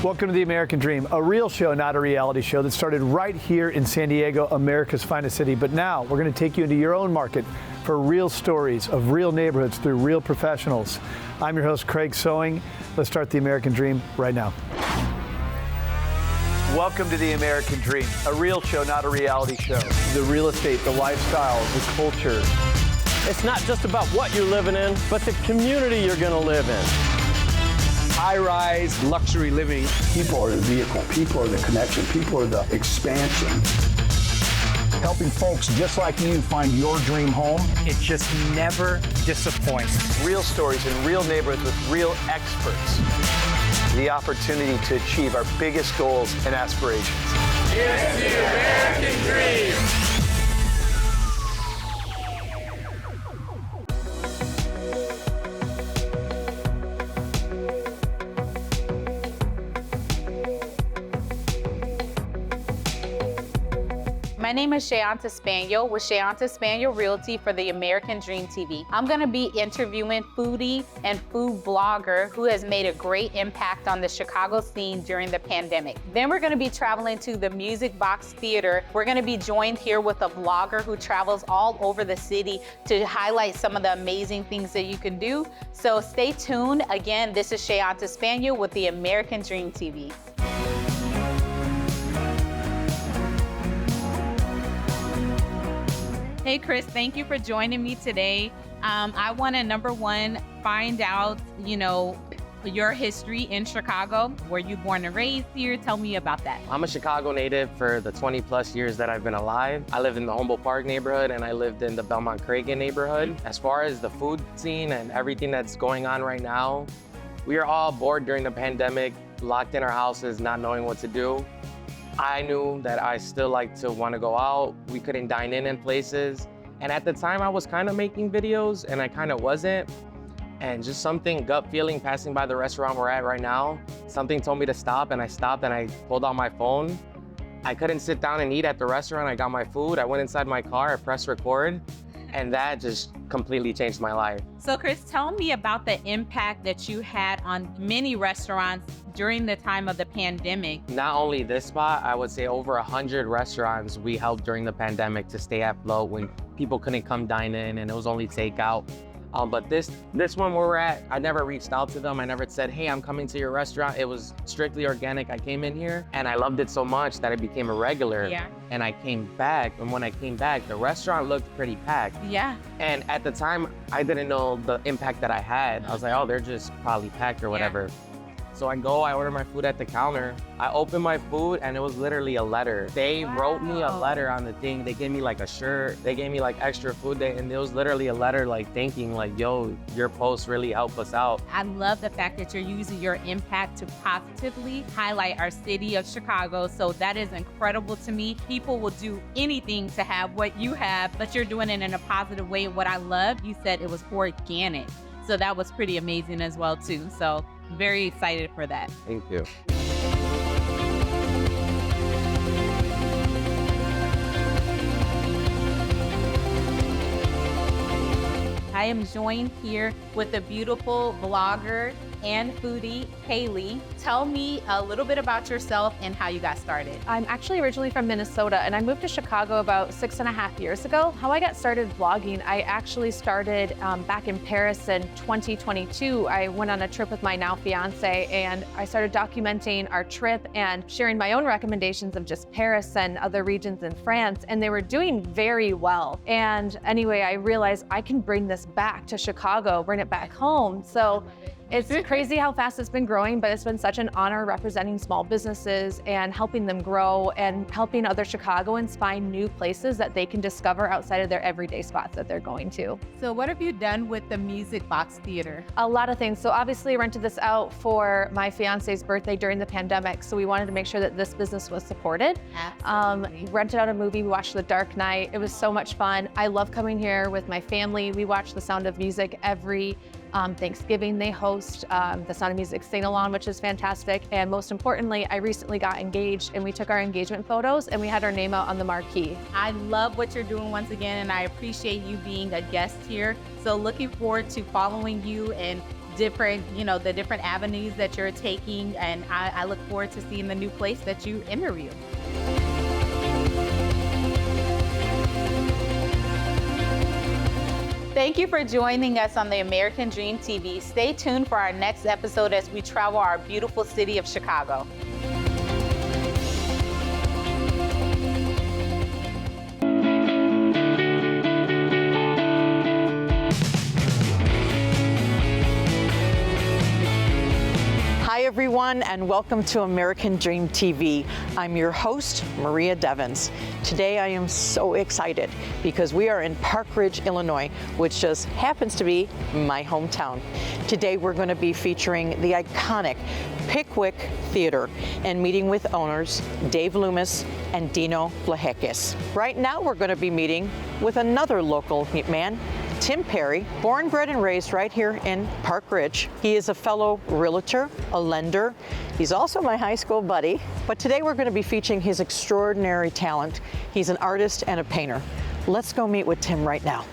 Welcome to The American Dream, a real show, not a reality show, that started right here in San Diego, America's finest city. But now we're going to take you into your own market for real stories of real neighborhoods through real professionals. I'm your host, Craig Sewing. Let's start The American Dream right now. Welcome to The American Dream, a real show, not a reality show. The real estate, the lifestyle, the culture. It's not just about what you're living in, but the community you're going to live in. High-rise luxury living. People are the vehicle, people are the connection, people are the expansion. Helping folks just like you find your dream home. It just never disappoints. Real stories in real neighborhoods with real experts. The opportunity to achieve our biggest goals and aspirations. It's the American Dream. My name is Shayanta Spaniel with Shayanta Spaniel Realty for the American Dream TV. I'm gonna be interviewing foodie and food blogger who has made a great impact on the Chicago scene during the pandemic. Then we're gonna be traveling to the Music Box Theater. We're gonna be joined here with a blogger who travels all over the city to highlight some of the amazing things that you can do. So stay tuned. Again, this is Shayanta Spaniel with the American Dream TV. Hey, Chris, thank you for joining me today. I want to, number one, find out, your history in Chicago. Were you born and raised here? Tell me about that. I'm a Chicago native for the 20 plus years that I've been alive. I lived in the Humboldt Park neighborhood and I lived in the Belmont-Cragen neighborhood. As far as the food scene and everything that's going on right now, we are all bored during the pandemic, locked in our houses, not knowing what to do. I knew that I still like to want to go out. We couldn't dine in places. And at the time I was kind of making videos and I kind of wasn't. And just something gut feeling passing by the restaurant we're at right now, something told me to stop and I stopped and I pulled out my phone. I couldn't sit down and eat at the restaurant. I got my food. I went inside my car, I pressed record, and that just completely changed my life. So Chris, tell me about the impact that you had on many restaurants during the time of the pandemic. Not only this spot, I would say over 100 restaurants we helped during the pandemic to stay afloat when people couldn't come dine in and it was only takeout. But this one where we're at, I never reached out to them. I never said, hey, I'm coming to your restaurant. It was strictly organic. I came in here and I loved it so much that I became a regular. Yeah. And I came back. And when I came back, the restaurant looked pretty packed. Yeah. And at the time, I didn't know the impact that I had. I was like, oh, they're just probably packed or whatever. Yeah. So I order my food at the counter. I open my food and it was literally a letter. They wrote me a letter on the thing. They gave me like a shirt. They gave me like extra food. And it was literally a letter like thanking like, yo, your posts really helped us out. I love the fact that you're using your impact to positively highlight our city of Chicago. So that is incredible to me. People will do anything to have what you have, but you're doing it in a positive way. What I love, you said it was organic. So that was pretty amazing as well too. So very excited for that. Thank you. I am joined here with a beautiful blogger and foodie, Haley. Tell me a little bit about yourself and how you got started. I'm actually originally from Minnesota and I moved to Chicago about 6.5 years ago. How I got started vlogging, I actually started back in Paris in 2022. I went on a trip with my now fiance and I started documenting our trip and sharing my own recommendations of just Paris and other regions in France, and they were doing very well. And anyway, I realized I can bring this back to Chicago, bring it back home. So it's crazy how fast it's been growing, but it's been such an honor representing small businesses and helping them grow and helping other Chicagoans find new places that they can discover outside of their everyday spots that they're going to. So what have you done with the Music Box Theater? A lot of things. So obviously I rented this out for my fiance's birthday during the pandemic. So we wanted to make sure that this business was supported. Absolutely. Rented out a movie, we watched The Dark Knight. It was so much fun. I love coming here with my family. We watch The Sound of Music every Thanksgiving they host the Sound of Music sing-along, which is fantastic. And most importantly, I recently got engaged and we took our engagement photos and we had our name out on the marquee. I love what you're doing once again, and I appreciate you being a guest here. So looking forward to following you and the different avenues that you're taking, and I look forward to seeing the new place that you interview. Thank you for joining us on the American Dream TV. Stay tuned for our next episode as we travel our beautiful city of Chicago. Hi everyone, and welcome to American Dream TV. I'm your host, Maria Devins. Today I am so excited because we are in Park Ridge, Illinois, which just happens to be my hometown. Today we're going to be featuring the iconic Pickwick Theater and meeting with owners Dave Loomis and Dino Vlahekis. Right now we're going to be meeting with another local man, Tim Perry, born, bred, and raised right here in Park Ridge. He is a fellow realtor, a lender. He's also my high school buddy. But today we're going to be featuring his extraordinary talent. He's an artist and a painter. Let's go meet with Tim right now.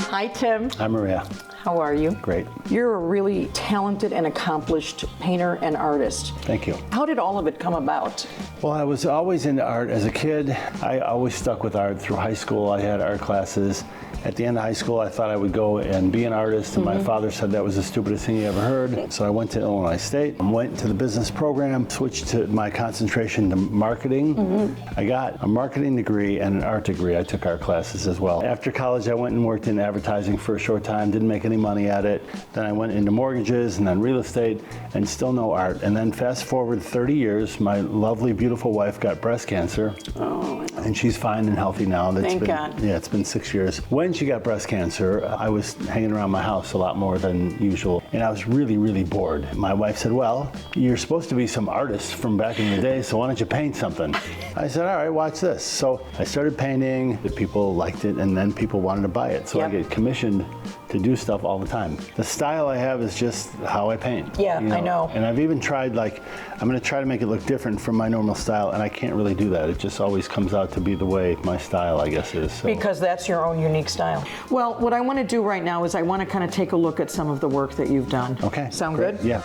Hi, Tim. Hi, Maria. How are you? Great. You're a really talented and accomplished painter and artist. Thank you. How did all of it come about? Well, I was always into art as a kid. I always stuck with art through high school. I had art classes. At the end of high school, I thought I would go and be an artist, and my father said that was the stupidest thing he ever heard. So I went to Illinois State, went to the business program, switched to my concentration to marketing. I got a marketing degree and an art degree. I took art classes as well. After college, I went and worked in advertising for a short time, didn't make any money at it. Then I went into mortgages and then real estate, and still no art. And then fast forward 30 years, my lovely, beautiful wife got breast cancer. Oh, And she's fine and healthy now. Thank God. Yeah, it's been 6 years. When she got breast cancer, I was hanging around my house a lot more than usual, and I was really, really bored. My wife said, well, you're supposed to be some artist from back in the day, so why don't you paint something? I said, all right, watch this. So I started painting. The people liked it, and then people wanted to buy it. So I get commissioned to do stuff all the time. The style I have is just how I paint. Yeah, I know. And I've even tried, I'm going to try to make it look different from my normal style, and I can't really do that. It just always comes out to be the way my style, I guess, is. So. Because that's your own unique style. Well, what I want to do right now is I want to kind of take a look at some of the work that you've done. Okay. Sound great. good? Yeah.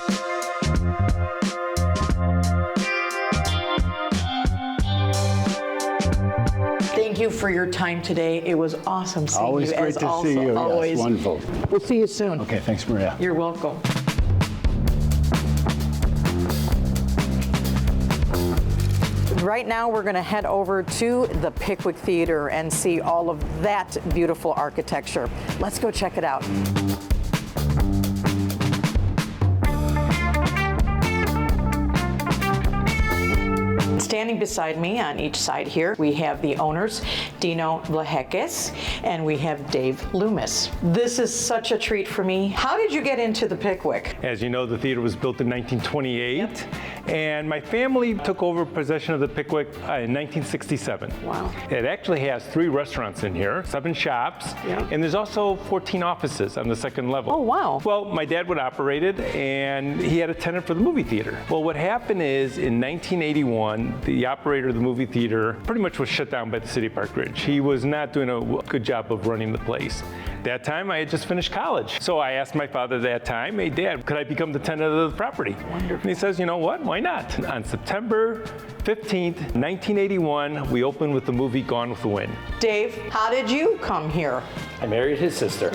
Thank you for your time today. It was awesome seeing Always you. great as to also, see you. Always. Yes, wonderful. We'll see you soon. Okay, thanks, Maria. You're welcome. Right now, we're going to head over to the Pickwick Theater and see all of that beautiful architecture. Let's go check it out. Standing beside me on each side here, we have the owners, Dino Vlahekis, and we have Dave Loomis. This is such a treat for me. How did you get into the Pickwick? As you know, the theater was built in 1928, and my family took over possession of the Pickwick in 1967. Wow. It actually has 3 restaurants in here, 7 shops, and there's also 14 offices on the second level. Oh, wow. Well, my dad would operate it, and he had a tenant for the movie theater. Well, what happened is in 1981, the operator of the movie theater pretty much was shut down by the city of Park Ridge. He was not doing a good job of running the place. That time, I had just finished college. So I asked my father that time, hey, Dad, could I become the tenant of the property? Wonderful. And he says, you know what, why not? On September 15th, 1981, we opened with the movie Gone with the Wind. Dave, how did you come here? I married his sister.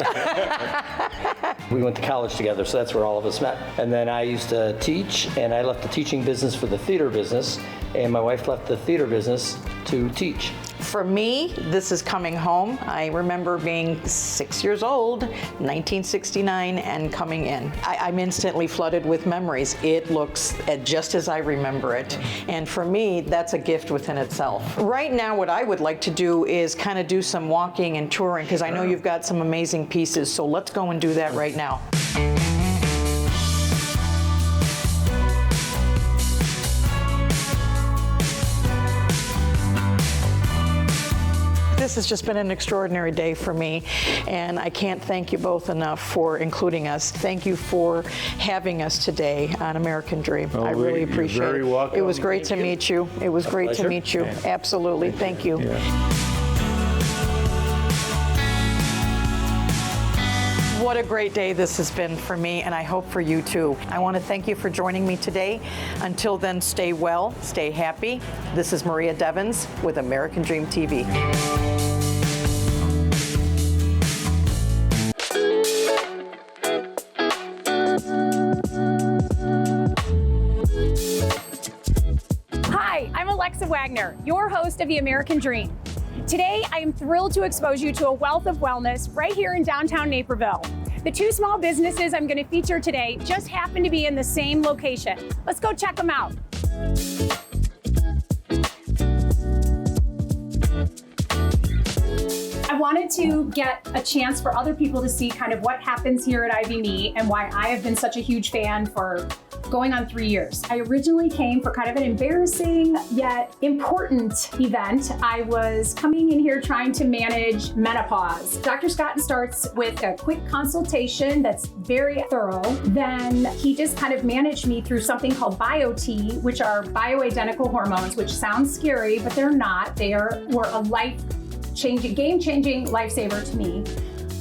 We went to college together, so that's where all of us met. And then I used to teach, and I left the teaching business for the theater business, and my wife left the theater business to teach. For me, this is coming home. I remember being 6 years old, 1969, and coming in. I'm instantly flooded with memories. It looks just as I remember it. And for me, that's a gift within itself. Right now, what I would like to do is kind of do some walking and touring, because I know you've got some amazing pieces. So let's go and do that right now. This has just been an extraordinary day for me, and I can't thank you both enough for including us. Thank you for having us today on American Dream. I really appreciate it. You're very welcome. It was great to meet you. It was great to pleasure. meet you. Absolutely. Thank you. What a great day this has been for me, and I hope for you too. I want to thank you for joining me today. Until then, stay well, stay happy. This is Maria Devins with American Dream TV. Hi, I'm Alexa Wagner, your host of The American Dream. Today, I am thrilled to expose you to a wealth of wellness right here in downtown Naperville. The two small businesses I'm going to feature today just happen to be in the same location. Let's go check them out. I wanted to get a chance for other people to see kind of what happens here at IVME and why I have been such a huge fan for going on 3 years. I originally came for kind of an embarrassing yet important event. I was coming in here trying to manage menopause. Dr. Scott starts with a quick consultation that's very thorough. Then he just kind of managed me through something called BioT, which are bioidentical hormones, which sounds scary, but they're not. Were a life-changing, game-changing lifesaver to me.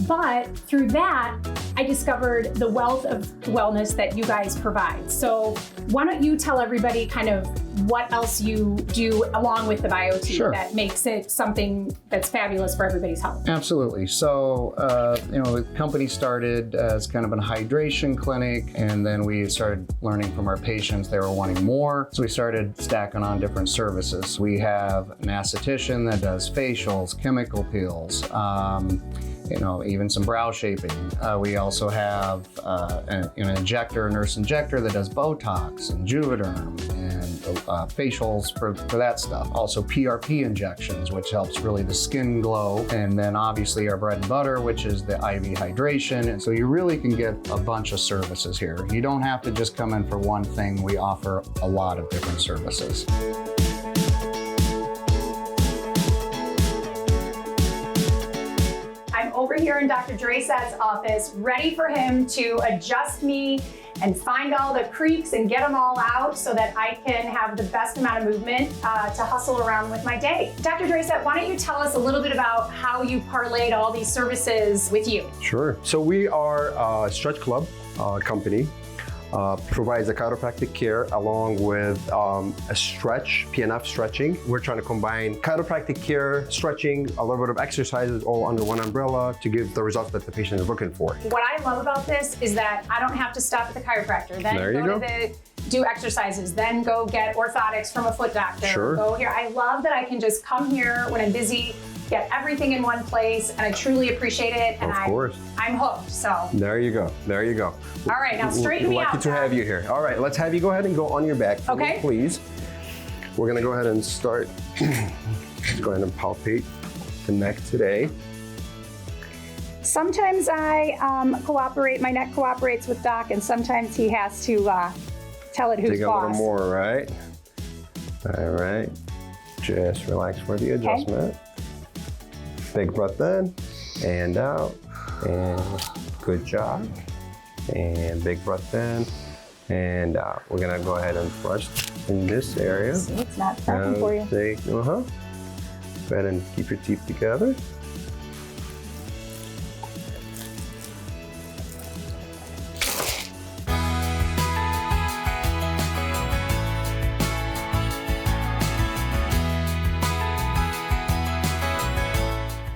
But through that, I discovered the wealth of wellness that you guys provide. So why don't you tell everybody kind of what else you do along with the BioT that makes it something that's fabulous for everybody's health? Absolutely. So, the company started as kind of a hydration clinic, and then we started learning from our patients. They were wanting more. So we started stacking on different services. We have an esthetician that does facials, chemical peels, even some brow shaping. We also have an injector, a nurse injector that does Botox and Juvederm and facials for that stuff. Also PRP injections, which helps really the skin glow. And then obviously our bread and butter, which is the IV hydration. And so you really can get a bunch of services here. You don't have to just come in for one thing. We offer a lot of different services. I'm over here in Dr. Drasad's office, ready for him to adjust me and find all the creaks and get them all out so that I can have the best amount of movement to hustle around with my day. Dr. Drasad, why don't you tell us a little bit about how you parlayed all these services with you? Sure. So we are a stretch club company. Provides a chiropractic care along with a stretch, PNF stretching. We're trying to combine chiropractic care, stretching, a little bit of exercises all under one umbrella to give the results that the patient is looking for. What I love about this is that I don't have to stop at the chiropractor, then do exercises, then go get orthotics from a foot doctor, go here. I love that I can just come here when I'm busy, get everything in one place, and I truly appreciate it. And I'm hooked, so. There you go, there you go. All right, now straighten me out. Lucky to have you here. All right, let's have you go ahead and go on your back for me, please. We're gonna go ahead and start. Let's go ahead and palpate the neck today. Sometimes I cooperate, my neck cooperates with Doc, and sometimes he has to tell it who's boss. Take a little more, right? All right, just relax for the adjustment. Big breath in and out, and good job. And big breath in and out. We're gonna go ahead and flush in this area. See, it's not working for you. Go ahead and keep your teeth together.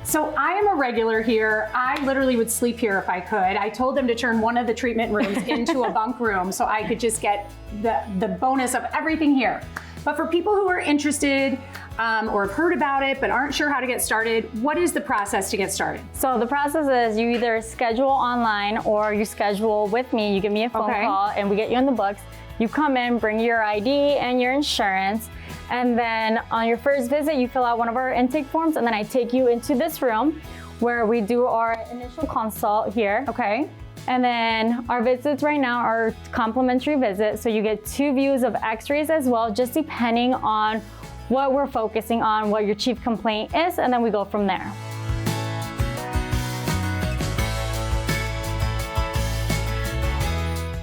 So I am a regular here. I literally would sleep here if I could. I told them to turn one of the treatment rooms into a bunk room so I could just get the bonus of everything here. But for people who are interested or have heard about it but aren't sure how to get started, what is the process to get started? So the process is you either schedule online or you schedule with me. You give me a phone call and we get you in the books. You come in, bring your ID and your insurance. And then on your first visit, you fill out one of our intake forms, and then I take you into this room where we do our initial consult here. Okay. And then our visits right now are complimentary visits, so you get 2 views of x-rays as well, just depending on what we're focusing on, what your chief complaint is, and then we go from there.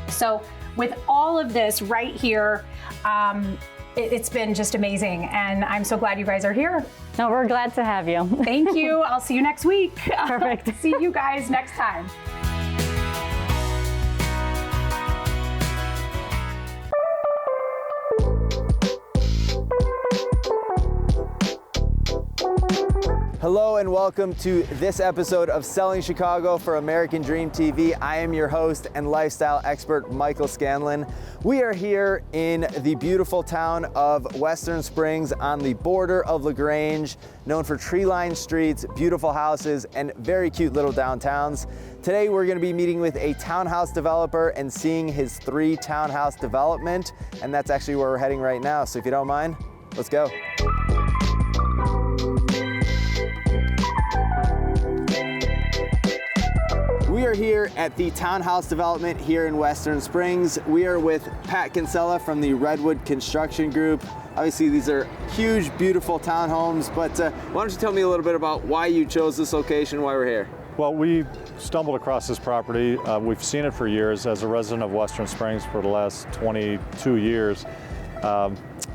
So with all of this right here, it's been just amazing, and I'm so glad you guys are here. No, we're glad to have you. Thank you. I'll see you next week. Perfect. See you guys next time. Hello and welcome to this episode of Selling Chicago for American Dream TV. I am your host and lifestyle expert, Michael Scanlon. We are here in the beautiful town of Western Springs on the border of LaGrange, known for tree-lined streets, beautiful houses, and very cute little downtowns. Today we're going to be meeting with a townhouse developer and seeing his 3 townhouse development, and that's actually where we're heading right now. So if you don't mind, let's go. We are here at the townhouse development here in Western Springs. We are with Pat Kinsella from the Redwood Construction Group. Obviously, these are huge, beautiful townhomes, but why don't you tell me a little bit about why you chose this location, why we're here? Well, we stumbled across this property. We've seen it for years. As a resident of Western Springs for the last 22 years,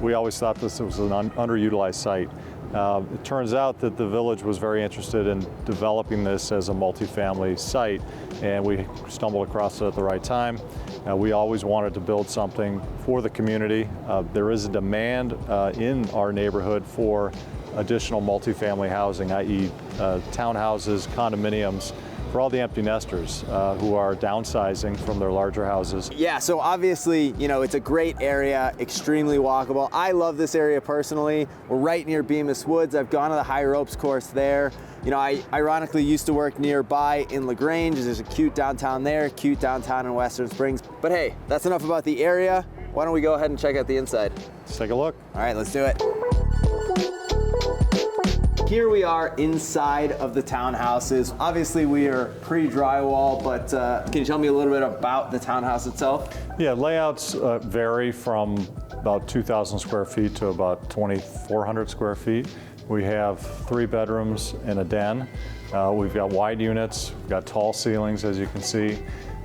we always thought this was an underutilized site. It turns out that the village was very interested in developing this as a multifamily site, and we stumbled across it at the right time. We always wanted to build something for the community. There is a demand in our neighborhood for additional multifamily housing, i.e. Townhouses, condominiums, for all the empty nesters who are downsizing from their larger houses. Yeah, so obviously, you know, it's a great area, extremely walkable. I love this area personally. We're right near Bemis Woods. I've gone to the high ropes course there. You know, I ironically used to work nearby in LaGrange. There's a cute downtown there, cute downtown in Western Springs. But hey, that's enough about the area. Why don't we go ahead and check out the inside? Let's take a look. All right, let's do it. Here we are inside of the townhouses. Obviously we are pre-drywall, but can you tell me a little bit about the townhouse itself? Yeah, layouts vary from about 2,000 square feet to about 2,400 square feet. We have 3 bedrooms and a den. We've got wide units, we've got tall ceilings, as you can see.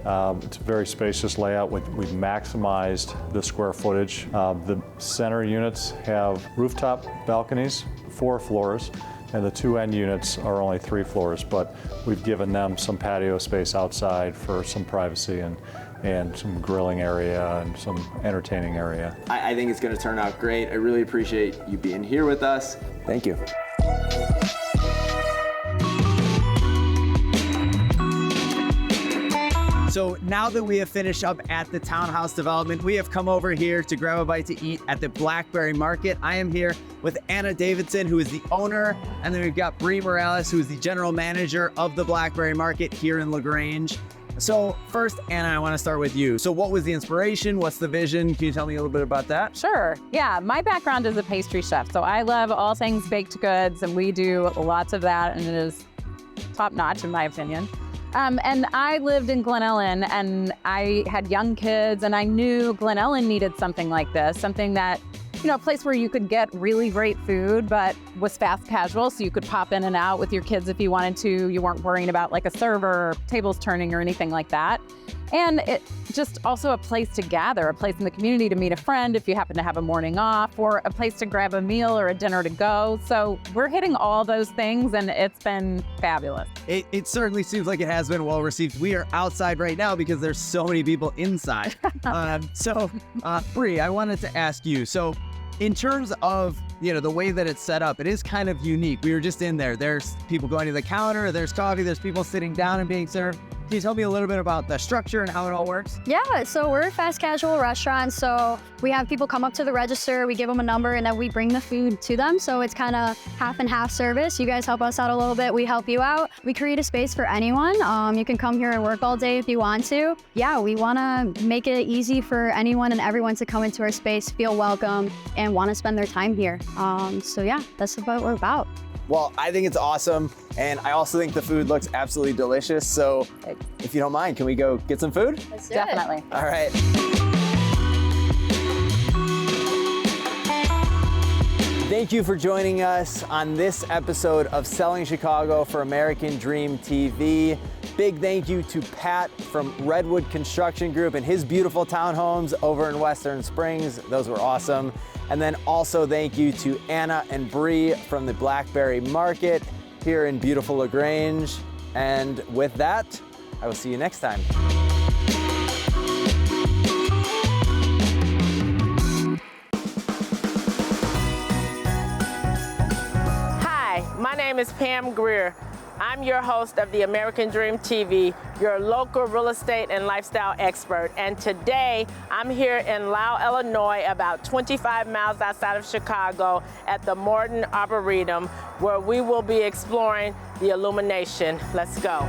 It's a very spacious layout. We've maximized the square footage. The center units have rooftop balconies, 4 floors, and the 2 end units are only 3 floors, but we've given them some patio space outside for some privacy and some grilling area and some entertaining area. I think it's going to turn out great. I really appreciate you being here with us. Thank you. So now that we have finished up at the townhouse development, we have come over here to grab a bite to eat at the Blackberry Market. I am here with Anna Davidson, who is the owner, and then we've got Bree Morales, who is the general manager of the Blackberry Market here in LaGrange. So first, Anna, I want to start with you. So what was the inspiration? What's the vision? Can you tell me a little bit about that? Sure. Yeah, my background is a pastry chef, so I love all things baked goods, and we do lots of that, and it is top notch in my opinion. And I lived in Glen Ellen, and I had young kids, and I knew Glen Ellen needed something like this, something that, you know, a place where you could get really great food, but was fast casual, so you could pop in and out with your kids if you wanted to. You weren't worrying about like a server or tables turning or anything like that. And it just also a place to gather, a place in the community to meet a friend if you happen to have a morning off, or a place to grab a meal or a dinner to go. So we're hitting all those things, and it's been fabulous. It certainly seems like it has been well received. We are outside right now because there's so many people inside. Bree, I wanted to ask you, so in terms of, you know, the way that it's set up, it is kind of unique. We were just in there. There's people going to the counter, there's coffee, there's people sitting down and being served. Can you tell me a little bit about the structure and how it all works? Yeah, so we're a fast casual restaurant, so we have people come up to the register, we give them a number, and then we bring the food to them. So it's kind of half and half service. You guys help us out a little bit, we help you out. We create a space for anyone. You can come here and work all day if you want to. Yeah, we want to make it easy for anyone and everyone to come into our space, feel welcome, and want to spend their time here. So yeah, that's about what we're about. Well, I think it's awesome, and I also think the food looks absolutely delicious. So if you don't mind, can we go get some food? Let's do Definitely. it. All right. Thank you for joining us on this episode of Selling Chicago for American Dream TV. Big thank you to Pat from Redwood Construction Group and his beautiful townhomes over in Western Springs. Those were awesome. And then also thank you to Anna and Bree from the Blackberry Market here in beautiful LaGrange. And with that, I will see you next time. Hi, my name is Pam Greer. I'm your host of the American Dream TV, your local real estate and lifestyle expert. And today I'm here in Lisle, Illinois, about 25 miles outside of Chicago at the Morton Arboretum, where we will be exploring the illumination. Let's go.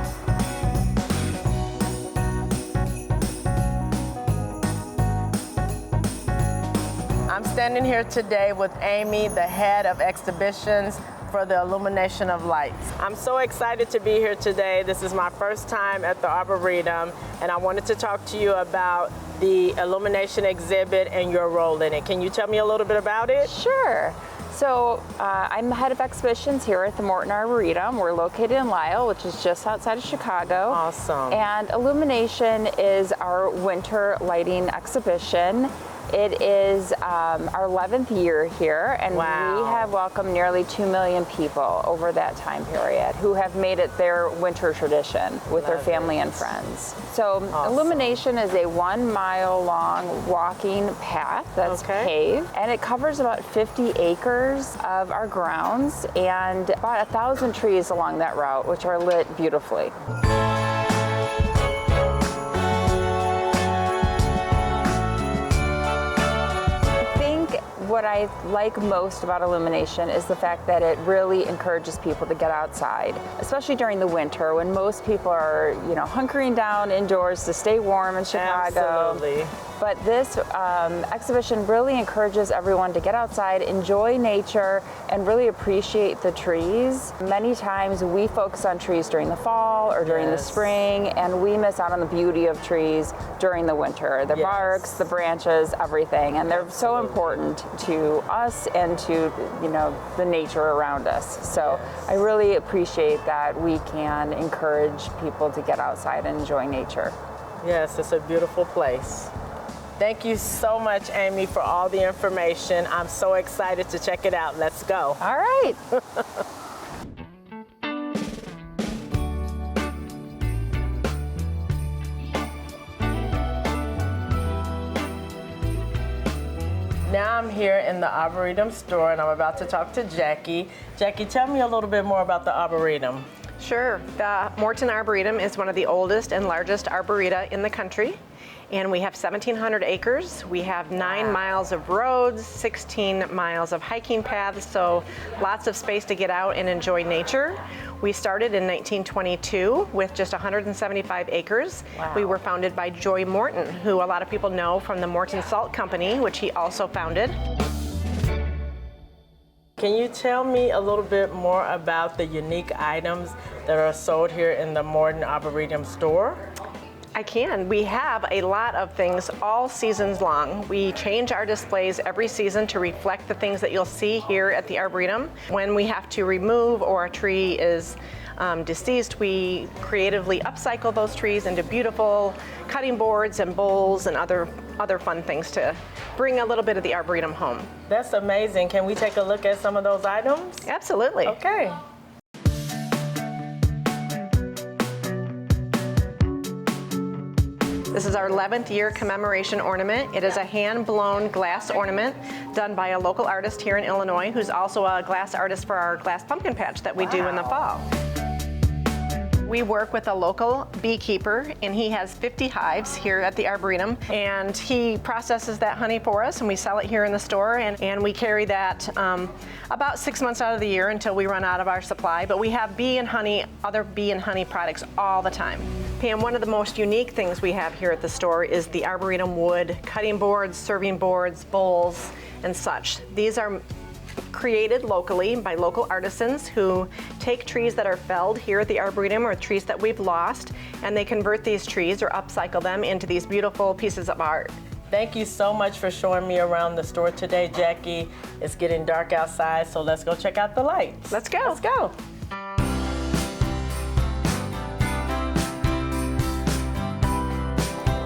I'm standing here today with Amy, the head of exhibitions for the illumination of lights. I'm so excited to be here today. This is my first time at the Arboretum, and I wanted to talk to you about the illumination exhibit and your role in it. Can you tell me a little bit about it? Sure. So I'm the head of exhibitions here at the Morton Arboretum. We're located in Lisle, which is just outside of Chicago. Awesome. And illumination is our winter lighting exhibition. It is our 11th year here, and we have welcomed nearly 2 million people over that time period who have made it their winter tradition with their family and friends. So illumination is a 1 mile long walking path that's paved, and it covers about 50 acres of our grounds and about 1,000 trees along that route, which are lit beautifully. What I like most about illumination is the fact that it really encourages people to get outside, especially during the winter when most people are, hunkering down indoors to stay warm in Chicago. Absolutely. But this exhibition really encourages everyone to get outside, enjoy nature, and really appreciate the trees. Many times we focus on trees during the fall or during the spring, and we miss out on the beauty of trees during the winter. The barks, the branches, everything, and they're so important to us and to the nature around us. So I really appreciate that we can encourage people to get outside and enjoy nature. Yes, it's a beautiful place. Thank you so much, Amy, for all the information. I'm so excited to check it out. Let's go. All right. Now I'm here in the Arboretum store, and I'm about to talk to Jackie. Jackie, tell me a little bit more about the Arboretum. Sure. The Morton Arboretum is one of the oldest and largest arboreta in the country. And we have 1,700 acres. We have 9 miles of roads, 16 miles of hiking paths, so lots of space to get out and enjoy nature. We started in 1922 with just 175 acres. Wow. We were founded by Joy Morton, who a lot of people know from the Morton Salt Company, which he also founded. Can you tell me a little bit more about the unique items that are sold here in the Morton Arboretum store? I can. We have a lot of things all seasons long. We change our displays every season to reflect the things that you'll see here at the Arboretum. When we have to remove or a tree is deceased, we creatively upcycle those trees into beautiful cutting boards and bowls and other fun things to bring a little bit of the Arboretum home. That's amazing. Can we take a look at some of those items? Absolutely. Okay. This is our 11th year commemoration ornament. It is a hand-blown glass ornament done by a local artist here in Illinois who's also a glass artist for our glass pumpkin patch that we do in the fall. We work with a local beekeeper, and he has 50 hives here at the Arboretum, and he processes that honey for us, and we sell it here in the store, and we carry that about 6 months out of the year until we run out of our supply. But we have bee and honey, other bee and honey products all the time. Pam, one of the most unique things we have here at the store is the Arboretum wood cutting boards, serving boards, bowls, and such. These are created locally by local artisans who take trees that are felled here at the Arboretum or trees that we've lost, and they convert these trees or upcycle them into these beautiful pieces of art. Thank you so much for showing me around the store today, Jackie. It's getting dark outside, so let's go check out the lights. Let's go. Let's go.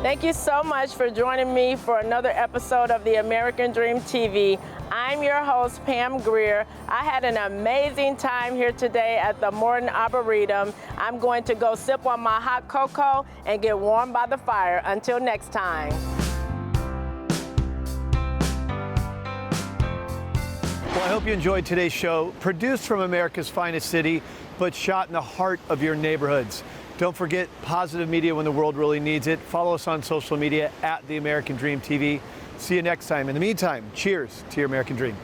Thank you so much for joining me for another episode of the American Dream TV. I'm your host, Pam Greer. I had an amazing time here today at the Morton Arboretum. I'm going to go sip on my hot cocoa and get warm by the fire. Until next time. Well, I hope you enjoyed today's show, produced from America's finest city, but shot in the heart of your neighborhoods. Don't forget positive media when the world really needs it. Follow us on social media at The American Dream TV. See you next time. In the meantime, cheers to your American dream.